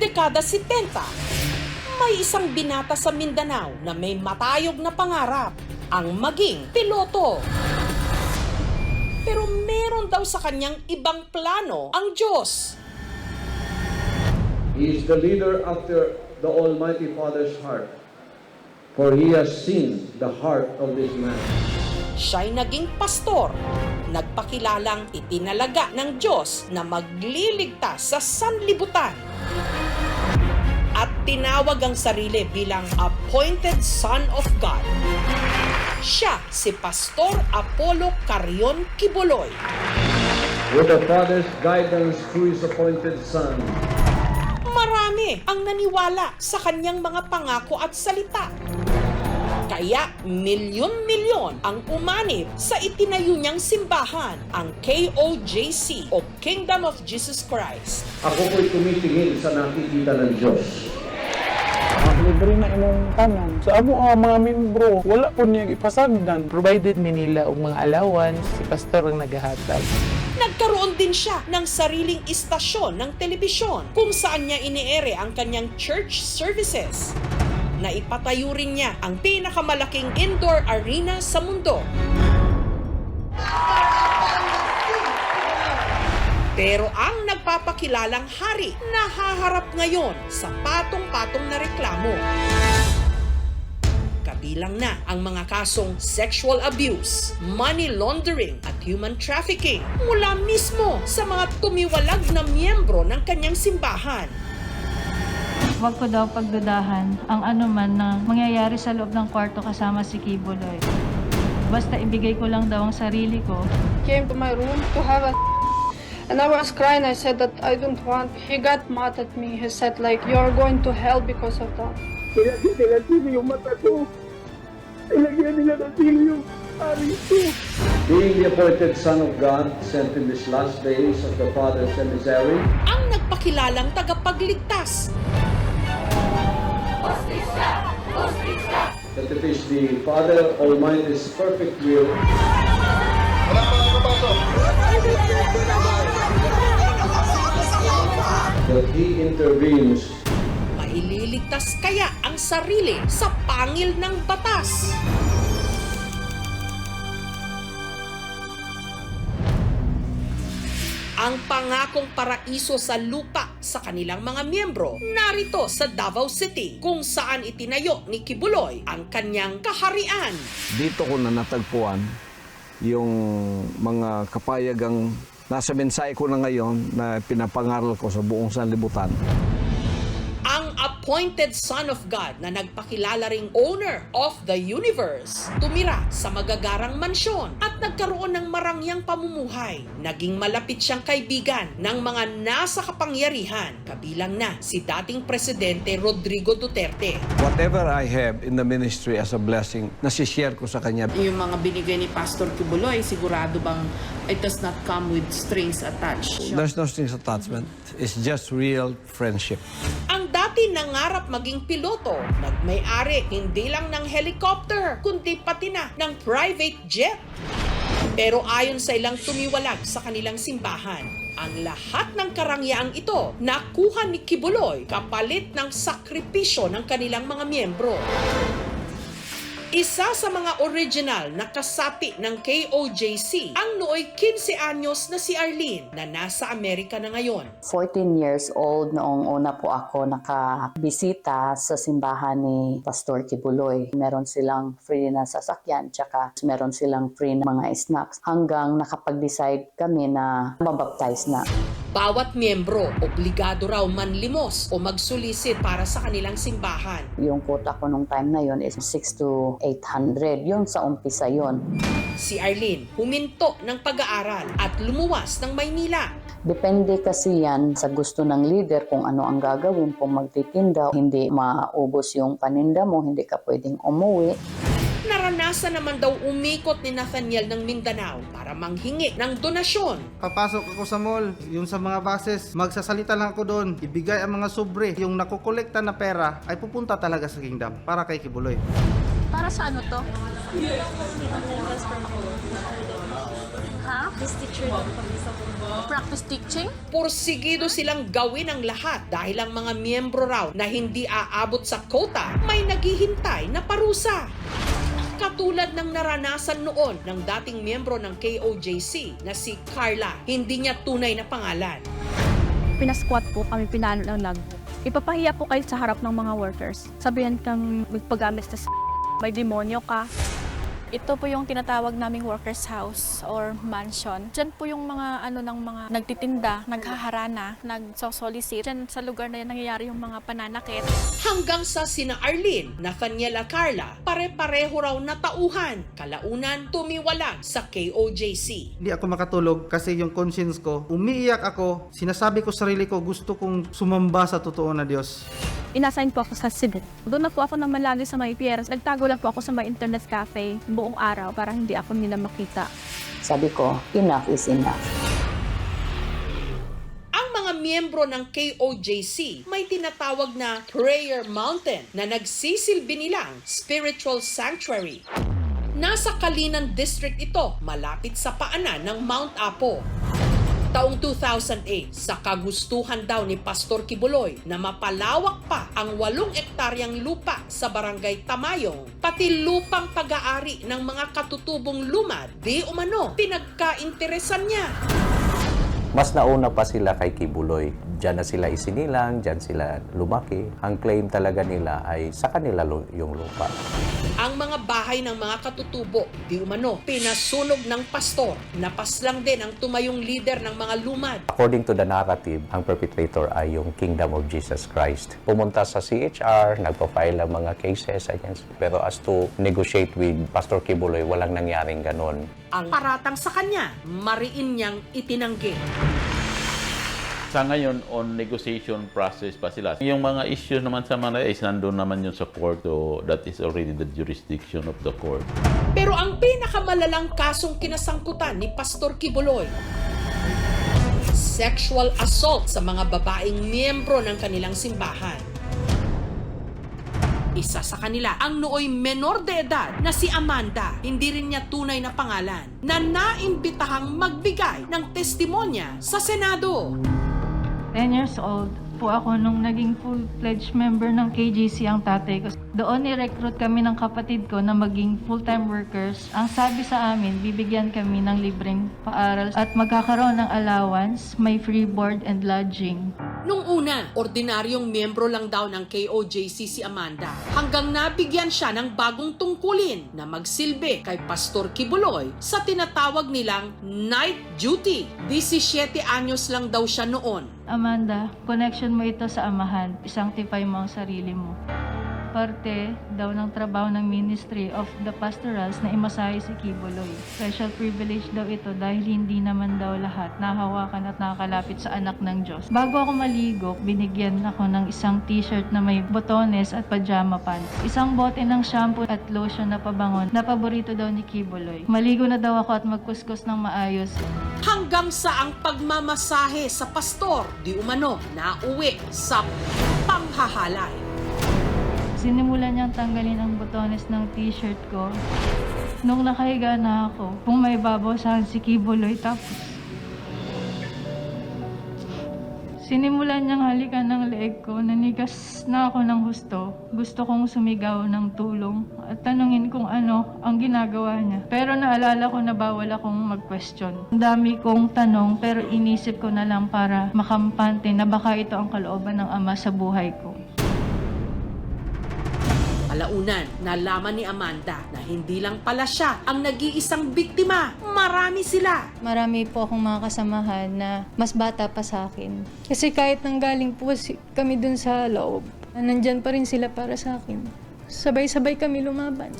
dekada 70, may isang binata sa Mindanao na may matayog na pangarap, ang maging piloto. Pero meron daw sa kanyang ibang plano ang Diyos. He is the leader after the Almighty Father's heart, for He has seen the heart of this man. Siya'y naging pastor, nagpakilalang itinalaga ng Diyos na magliligtas sa sanlibutan. At tinawag ang sarili bilang Appointed Son of God. Siya si Pastor Apollo Carion Kibuloy. With the Father's guidance through His appointed Son, Marami ang naniwala sa kanyang mga pangako at salita. Kaya milyon-milyon ang umanib sa itinayo niyang simbahan, ang KOJC o Kingdom of Jesus Christ. ako po'y tumitingin sa nakikita ng Diyos. Libre na imong tanan. Sa amo mga membro, wala po niya ipasagdan. Provided mi nila og mga allowance, si pastor ang naghahatag. Nagkaroon din siya ng sariling istasyon ng telebisyon kung saan niya iniere ang kanyang church services. Naipatayo rin niya ang pinakamalaking indoor arena sa mundo. Pero ang nagpapakilalang hari nahaharap ngayon sa patong-patong na reklamo. Kabilang na ang mga kasong sexual abuse, money laundering at human trafficking mula mismo sa mga tumiwalag na miyembro ng kanyang simbahan. Huwag ko daw pagdudahan ang anuman na mangyayari sa loob ng kwarto kasama si Kibuloy. Basta ibigay ko lang daw ang sarili ko. Came to my room to have a and I was crying. I said that I don't want. He got mad at me. He said like, you're going to hell because of that. Ilagyan nila yung mata ko. Ilagyan nila ng sili yung ari ko. Being the appointed Son of God, sent in these last days of the Father's emissary, Ang nagpakilalang tagapagligtas. that it is the Father Almighty's perfect will that He intervenes Maililigtas kaya ang sarili sa pangil ng batas? Ang pangakong paraiso sa lupa sa kanilang mga miyembro narito sa Davao City, kung saan itinayo ni Kibuloy ang kanyang kaharian. Dito ko na natagpuan yung mga kapayagang nasa mensahe ko na ngayon na pinapangaral ko sa buong sanlibutan. Ang Appointed Son of God na nagpakilala ring owner of the universe, tumira sa magagarang mansyon at nagkaroon ng marangyang pamumuhay. Naging malapit siyang kaibigan ng mga nasa kapangyarihan, kabilang na si dating Presidente Rodrigo Duterte. Whatever I have in the ministry as a blessing, nasishare ko sa kanya. Yung mga binigay ni Pastor Kibuloy, sigurado bang it does not come with strings attached? There's no strings attachment. It's just real friendship. Ang dati nangarap maging piloto, nagmay-ari hindi lang ng helicopter, kundi pati na ng private jet. Pero ayon sa ilang tumiwalag sa kanilang simbahan, ang lahat ng karangyaan ito nakuha ni Kibuloy kapalit ng sakripisyo ng kanilang mga miyembro. Isa sa mga original na kasapi ng KOJC ang nooy 15 anyos na si Arlene na nasa Amerika na ngayon. 14 years old noong una po ako nakabisita sa simbahan ni Pastor Kibuloy. Meron silang free na sasakyan, tsaka meron silang free na mga snacks hanggang nakapag-decide kami na mabaptize na. Bawat miyembro, obligado raw manlimos o magsulisit para sa kanilang simbahan. Yung quota ko nung time na yon is 6 to 800. Yun sa umpisa yon. Si Arlene huminto ng pag-aaral at lumuwas ng Maynila. Depende kasi yan sa gusto ng leader kung ano ang gagawin. Kung magtitinda, hindi maubos yung paninda mo, hindi ka pwedeng umuwi. Naranasan naman daw umikot ni Nathaniel ng Mindanao para manghingi ng donasyon. Papasok ako sa mall, yung sa mga buses, magsasalita lang ako doon, ibigay ang mga sobre. Yung nakukolekta na pera ay pupunta talaga sa kingdom para kay Kibuloy. Para sa ano to? Practice teacher lang po. Practice teaching? Porsigido silang gawin ang lahat dahil ang mga miyembro raw na hindi aabot sa quota may naghihintay na parusa. Katulad ng naranasan noon ng dating miyembro ng KOJC na si Carla, hindi niya tunay na pangalan. Pinasquat po kami, pinano ng logbook. Ipapahiya po kayo sa harap ng mga workers. Sabihan kang magpag-amis na may demonyo ka. Ito po yung tinatawag naming workers house or mansion. Diyan po yung mga ng mga nagtitinda, naghaharana, nagsosolicit. Diyan sa lugar na yan nangyayari yung mga pananakit. Hanggang sa sina Arlene, Nathaniel at Carla, pare-pareho raw na tauhan. Kalaunan, tumiwalag sa KOJC. Hindi ako makatulog kasi yung conscience ko, umiiyak ako, sinasabi ko sarili ko, gusto kong sumamba sa totoo na Diyos. Inassign po ako sa Cebu. Doon na po ako naman lagi sa may PRS. Nagtago lang po ako sa may internet cafe buong araw para hindi ako nila makita. Sabi ko, enough is enough. Ang mga miyembro ng KOJC may tinatawag na Prayer Mountain na nagsisilbi nilang spiritual sanctuary. Nasa Kalinan District ito, malapit sa paanan ng Mount Apo. Taong 2008, sa kagustuhan daw ni Pastor Kibuloy na mapalawak pa ang 8 ektaryang lupa sa Barangay Tamayong, pati lupang pag-aari ng mga katutubong lumad, di umano pinagkainteresan niya. Mas nauna pa sila kay Kibuloy. Diyan na sila isinilang, diyan sila lumaki. Ang claim talaga nila ay sa kanila yung lupa. Ang mga bahay ng mga katutubo, di umano, pinasunog ng pastor. Napaslang din ang tumayong leader ng mga lumad. According to the narrative, ang perpetrator ay yung Kingdom of Jesus Christ. Pumunta sa CHR, nagpa-file ang mga cases against. Pero as to negotiate with Pastor Kibuloy, walang nangyaring ganon. Ang paratang sa kanya, mariin niyang itinanggi. Sa ngayon, on negotiation process pa sila. Yung mga issues naman sa mga is nandun naman yun sa court, so that is already the jurisdiction of the court. Pero ang pinakamalalang kasong kinasangkutan ni Pastor Kibuloy, sexual assault sa mga babaeng miyembro ng kanilang simbahan. Isa sa kanila ang nooy menor de edad na si Amanda, hindi rin niya tunay na pangalan, na naimbitahang magbigay ng testimonya sa Senado. 10 years old po ako nung naging full-fledged member ng KJC ang tatay ko. Doon ni-recruit kami ng kapatid ko na maging full-time workers. Ang sabi sa amin, bibigyan kami ng libreng paaral at magkakaroon ng allowance, may free board and lodging. Nung una, ordinaryong miyembro lang daw ng KOJC si Amanda hanggang nabigyan siya ng bagong tungkulin na magsilbi kay Pastor Kibuloy sa tinatawag nilang night duty. 17 anyos lang daw siya noon. Amanda, connection mo ito sa amahan. Isanctify mo ang sarili mo. Parte daw ng trabaho ng Ministry of the Pastorals na imasahe si Kibuloy. Special privilege daw ito dahil hindi naman daw lahat nahawakan at nakakalapit sa anak ng Diyos. Bago ako maligo, binigyan ako ng isang t-shirt na may botones at pajama pants. Isang bote ng shampoo at lotion na pabangon na paborito daw ni Kibuloy. Maligo na daw ako at magkuskus ng maayos. Hanggang sa ang pagmamasahe sa pastor, di umano nauwi sa panghahalay. Sinimulan niyang tanggalin ang botones ng t-shirt ko. Nung nakahiga na ako, kung may babawasan si Kibuloy, tapos sinimulan niyang halikan ng leeg ko, nanigas na ako ng husto. Gusto kong sumigaw ng tulong at tanungin kung ano ang ginagawa niya. Pero naalala ko na bawal akong mag-question. Ang dami kong tanong pero inisip ko na lang para makampante na baka ito ang kalooban ng Ama sa buhay ko. Alaunan, nalaman ni Amanda na hindi lang pala siya ang nag-iisang biktima. Marami sila. Marami po akong mga kasamahan na mas bata pa sa akin. Kasi kahit nanggaling po kami dun sa loob, nandyan pa rin sila para sa akin. Sabay-sabay kami lumaban.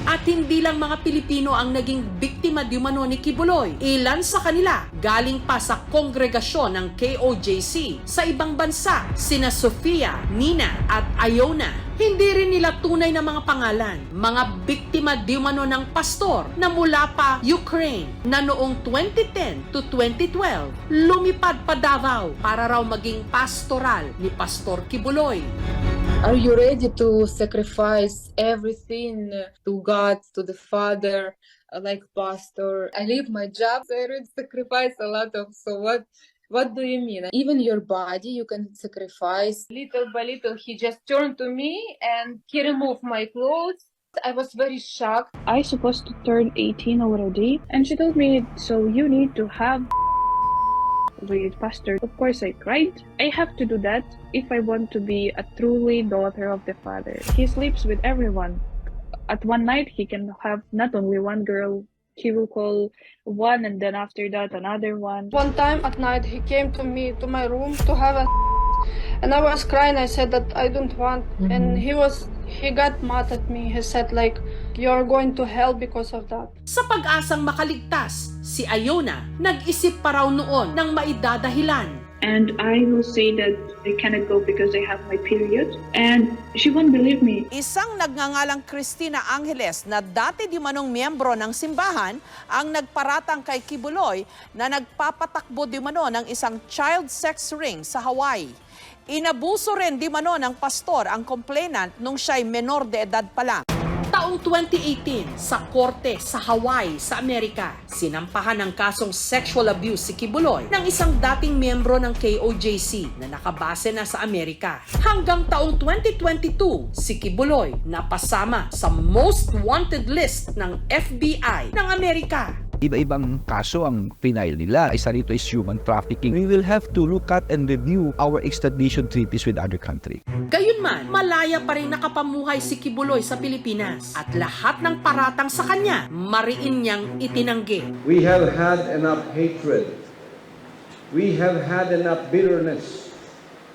At hindi lang mga Pilipino ang naging biktima di umano ni Kibuloy. Ilan sa kanila galing pa sa kongregasyon ng KOJC sa ibang bansa, sina Sofia, Nina at Iona. Hindi rin nila tunay na mga pangalan. Mga biktima di umano ng pastor na mula pa Ukraine na noong 2010 to 2012 lumipad pa Davao para raw maging pastoral ni Pastor Kibuloy. Are you ready to sacrifice everything to God, to the Father, like pastor. I leave my job, so I would sacrifice a lot of. So what do you mean? Even your body you can sacrifice. Little by little, he just turned to me and he removed my clothes. I was very shocked. I supposed to turn 18 already, and she told me, so you need to have with pastor. Of course, I cried. I have to do that if I want to be a truly daughter of the Father. He sleeps with everyone. At one night, he can have not only one girl, he will call one, and then after that, another one. One time at night, he came to me, to my room, to have a and I was crying. I said that I don't want. And he got mad at me. He said like, you're going to hell because of that. Sa pag-asang makaligtas, si Iona nag-isip pa raw noon ng maidadahilan. And I will say that I cannot go because I have my period. And she won't believe me. Isang nagngangalang Cristina Angeles na dati di manong miyembro ng simbahan ang nagparatang kay Kibuloy na nagpapatakbo di mano ng isang child sex ring sa Hawaii. Inabuso rin di mano ng pastor ang complainant nung siya'y menor de edad pa lang. Taong 2018, sa korte sa Hawaii, sa Amerika, sinampahan ng kasong sexual abuse si Kibuloy ng isang dating miyembro ng KOJC na nakabase na sa Amerika. Hanggang taong 2022, si Kibuloy napasama sa most wanted list ng FBI ng Amerika. Iba-ibang kaso ang final nila. Isa rito is human trafficking. We will have to look at and review our extradition treaties with other countries. Gayunman, malaya pa rin nakapamuhay si Kibuloy sa Pilipinas at lahat ng paratang sa kanya, mariin niyang itinanggi. We have had enough hatred. We have had enough bitterness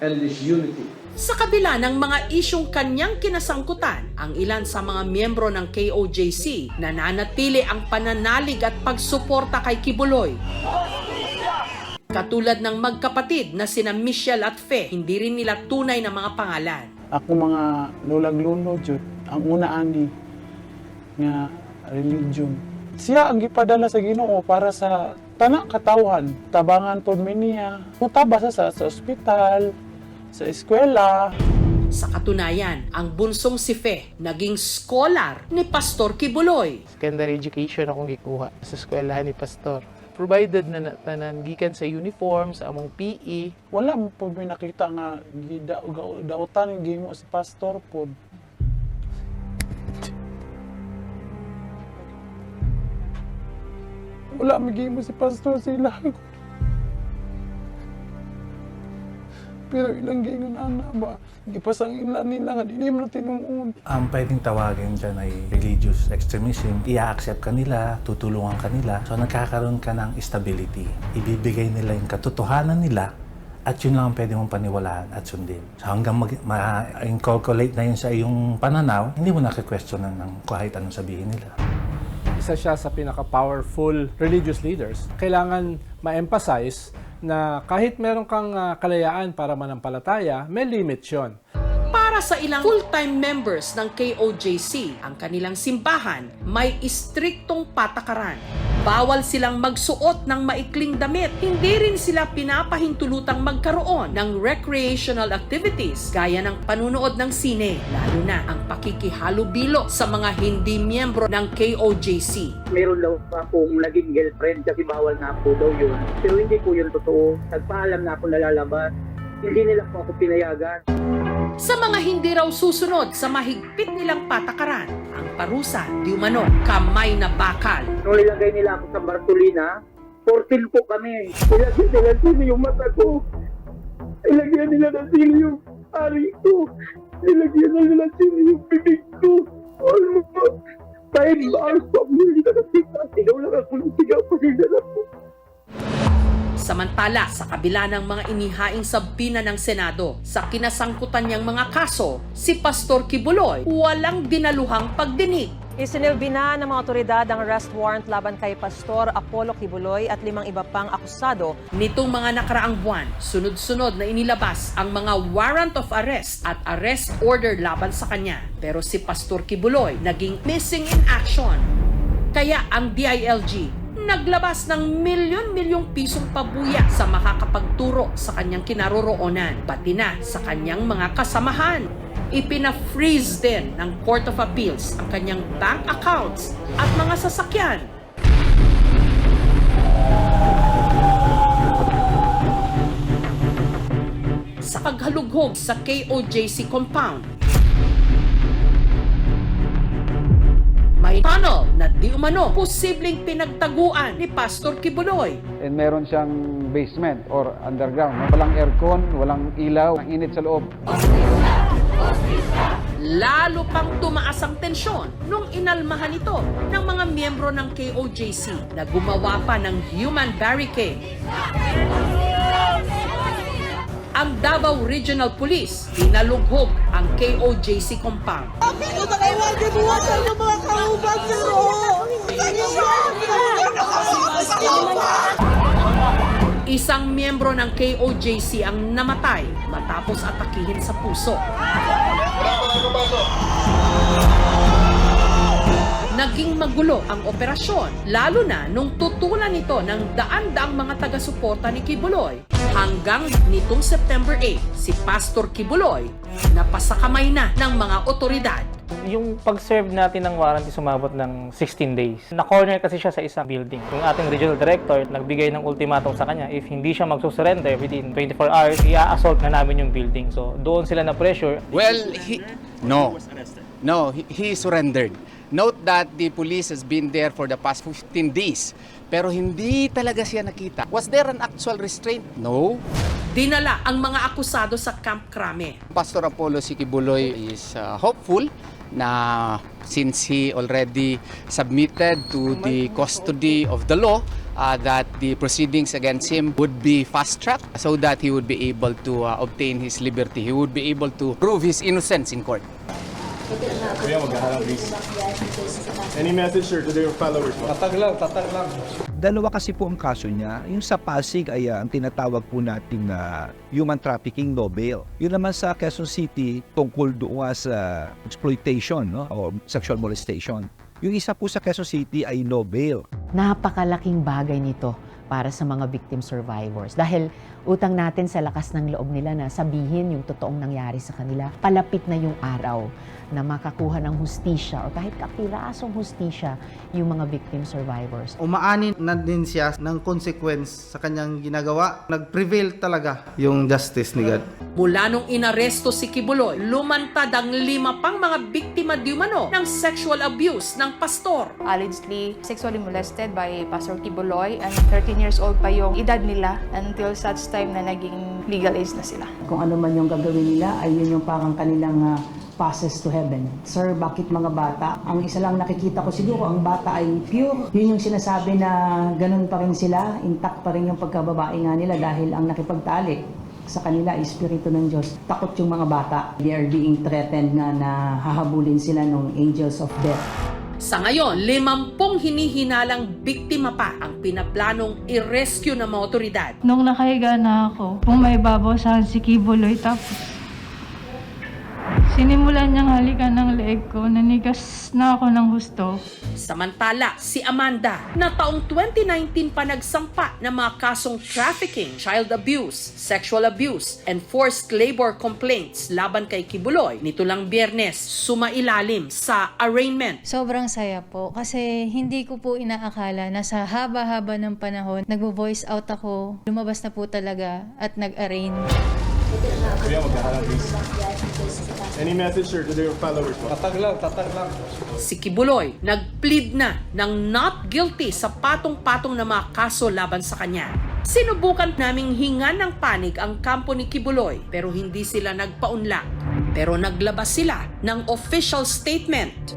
and disunity. Sa kabila ng mga isyong kanyang kinasangkutan, ang ilan sa mga miyembro ng KOJC nananatili ang pananalig at pagsuporta kay Kibuloy. Katulad ng magkapatid na sina Michelle at Fe, hindi rin nila tunay na mga pangalan. Ako mga lulag-lulo, Jud. Ang una ani nga religion. Siya ang gipadala sa Ginoo para sa tanang katawan. Tabangan pod mi niya. Mutaba sa ospital, sa eskwela. Sa katunayan, ang bunsong si Fe naging scholar ni Pastor Kibuloy. Secondary education akong gikuha sa eskwelahan ni Pastor. Provided na tanan gikan sa uniform, sa among PE. Wala mo po may nakita nga dautan ng gimo si Pastor po. Wala magimo si Pastor sila. Pero ilang gingon ana ba? Gipasang ilan nila nga di mo tinuod. Ang pwedeng tawagin dyan ay religious extremism. I-accept ka nila, tutulungan ka nila. So nagkakaroon ka ng stability. Ibibigay nila yung katotohanan nila at yun lang ang pwede mong paniwalaan at sundin. So hanggang ma-inculculate na yun sa iyong pananaw, hindi mo nakikwestonan ng kahit anong sabihin nila. Isa siya sa pinaka-powerful religious leaders. Kailangan ma-emphasize na kahit meron kang kalayaan para manampalataya, may limit yun. Para sa ilang full-time members ng KOJC, ang kanilang simbahan may istriktong patakaran. Bawal silang magsuot ng maikling damit. Hindi rin sila pinapahintulutang magkaroon ng recreational activities gaya ng panunood ng sine, lalo na ang pakikihalubilo sa mga hindi miyembro ng KOJC. Meron daw akong naging girlfriend kasi bawal na po daw yun. Pero hindi po yun totoo. Nagpaalam na ako nalalabas. Hindi nila po ako pinayagan. Sa mga hindi raw susunod sa mahigpit nilang patakaran, ang parusa, di umano, kamay na bakal. Nung nilagay nila ako sa Bartolina, 14 po kami. Ilagyan nila sino yung mata ko. Ilagyan nila na sino yung ari ko. Ilagyan nila sino yung bibig ko. Almost 5 hours po ako hindi nakakita. Sigaw lang ako ng sigaw pag-igalap ko. Samantala, sa kabila ng mga inihaing sabina ng Senado sa kinasangkutan niyang mga kaso, si Pastor Kibuloy walang dinaluhang pagdinig. Isinilbi na ng mga otoridad ang arrest warrant laban kay Pastor Apollo Kibuloy at 5 iba pang akusado. Nitong mga nakaraang buwan, sunod-sunod na inilabas ang mga warrant of arrest at arrest order laban sa kanya. Pero si Pastor Kibuloy naging missing in action. Kaya ang DILG naglabas ng milyon-milyong pisong pabuya sa makakapagturo sa kanyang kinaroroonan, pati na sa kanyang mga kasamahan. Ipina-freeze din ng Court of Appeals ang kanyang bank accounts at mga sasakyan. Sa paghalughog sa KOJC compound, may tunnel na di umano posibleng pinagtaguan ni Pastor Kibuloy. And meron siyang basement or underground. Walang aircon, walang ilaw, ang init sa loob. Lalo pang tumaas ang tensyon nung inalmahan ito ng mga miyembro ng KOJC na gumawa pa ng human barricade. Ang Davao Regional Police pinalughog ang KOJC compound. Isang miyembro ng KOJC ang namatay matapos atakihin sa puso. Naging magulo ang operasyon, lalo na nung tutulan ito ng daan-daang mga taga-suporta ni Kibuloy. Hanggang nitong September 8, si Pastor Kibuloy napasakamay na ng mga otoridad. Yung pag-serve natin ng warranty sumabot ng 16 days. Na-corner kasi siya sa isang building. Yung ating regional director nagbigay ng ultimatum sa kanya, if hindi siya magsusurrender within 24 hours, i-assault na namin yung building. So doon sila na-pressure. Well, he surrendered. Note that the police has been there for the past 15 days. Pero hindi talaga siya nakita. Was there an actual restraint? No. Dinala ang mga akusado sa Camp Crame. Pastor Apollo C. Kibuloy is hopeful na since he already submitted to the custody of the law, that the proceedings against him would be fast-tracked so that he would be able to obtain his liberty. He would be able to prove his innocence in court. Kuya, maghaharap please. Any message sir to their followers? Tatag lang. Dalawa kasi po ang kaso niya. Yung sa Pasig ay ang tinatawag po nating human trafficking, no bail. Yun naman sa Quezon City, tungkol doon sa exploitation, no? O sexual molestation. Yung isa po sa Quezon City ay no bail. Napakalaking bagay nito para sa mga victim survivors. Dahil utang natin sa lakas ng loob nila na sabihin yung totoong nangyari sa kanila. Palapit na yung araw na makakuha ng hustisya o kahit kapirasong hustisya yung mga victim survivors. Umaani na din siya ng consequence sa kanyang ginagawa. Nag-prevail talaga yung justice ni God. Mula nung inaresto si Kibuloy, lumantad ang 5 pang mga biktima di umano ng sexual abuse ng pastor. Allegedly sexually molested by Pastor Kibuloy, and 13 years old pa yung edad nila until such time na naging legal age na sila. Kung ano man yung gagawin nila ay yun yung parang kanilang passes to heaven. Sir, bakit mga bata? Ang isa lang nakikita ko siguro, ang bata ay pure. Yun yung sinasabi na ganun pa rin sila, intact pa rin yung pagkababae nga nila dahil ang nakipagtalik sa kanila ay Espiritu ng Diyos. Takot yung mga bata. They are being threatened nga na hahabulin sila ng angels of death. Sa ngayon, 50 hinihinalang biktima pa ang pinaplanong i-rescue ng mga otoridad. Nung nakahiga na ako, kung may babawasan si Kibuloy, tapos sinimulan niyang halikan ng leeg ko, nanigas na ako ng husto. Samantala, si Amanda, na taong 2019 pa nagsampa ng mga kasong trafficking, child abuse, sexual abuse, and forced labor complaints laban kay Kibuloy, nito lang Biyernes, sumailalim sa arraignment. Sobrang saya po kasi hindi ko po inaakala na sa haba-haba ng panahon, nagvo-voice out ako, lumabas na po talaga at nag-arraign. Kuya, maghaharap please. Any message sir to their followers? Tatag lang. Si Kibuloy nag-plead na ng not guilty sa patong-patong na mga kaso laban sa kanya. Sinubukan naming hingan ng panig ang kampo ni Kibuloy pero hindi sila nagpaunlak. Pero naglabas sila ng official statement.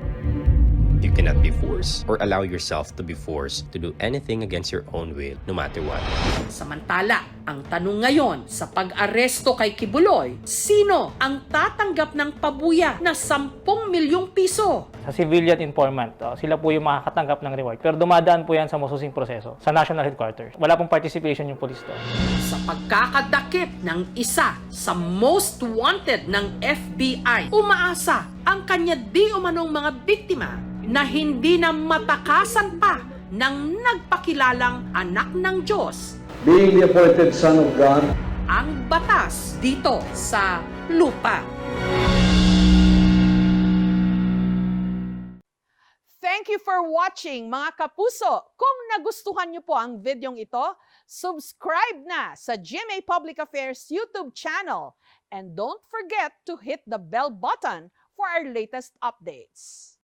You cannot be forced or allow yourself to be forced to do anything against your own will, no matter what. Samantala, ang tanong ngayon sa pag-aresto kay Kibuloy, sino ang tatanggap ng pabuya na 10 milyong piso? Sa civilian informant, sila po yung makakatanggap ng reward. Pero dumadaan po yan sa masusing proseso, sa national headquarters. Wala pong participation yung police doon. Sa pagkakadakip ng isa sa most wanted ng FBI, umaasa ang kanya di umanong mga biktima na hindi na matakasan pa ng nagpakilalang anak ng Diyos. Being the appointed Son of God, ang batas dito sa lupa. Thank you for watching, mga kapuso. Kung nagustuhan niyo po ang videong ito, subscribe na sa GMA Public Affairs YouTube channel. And don't forget to hit the bell button for our latest updates.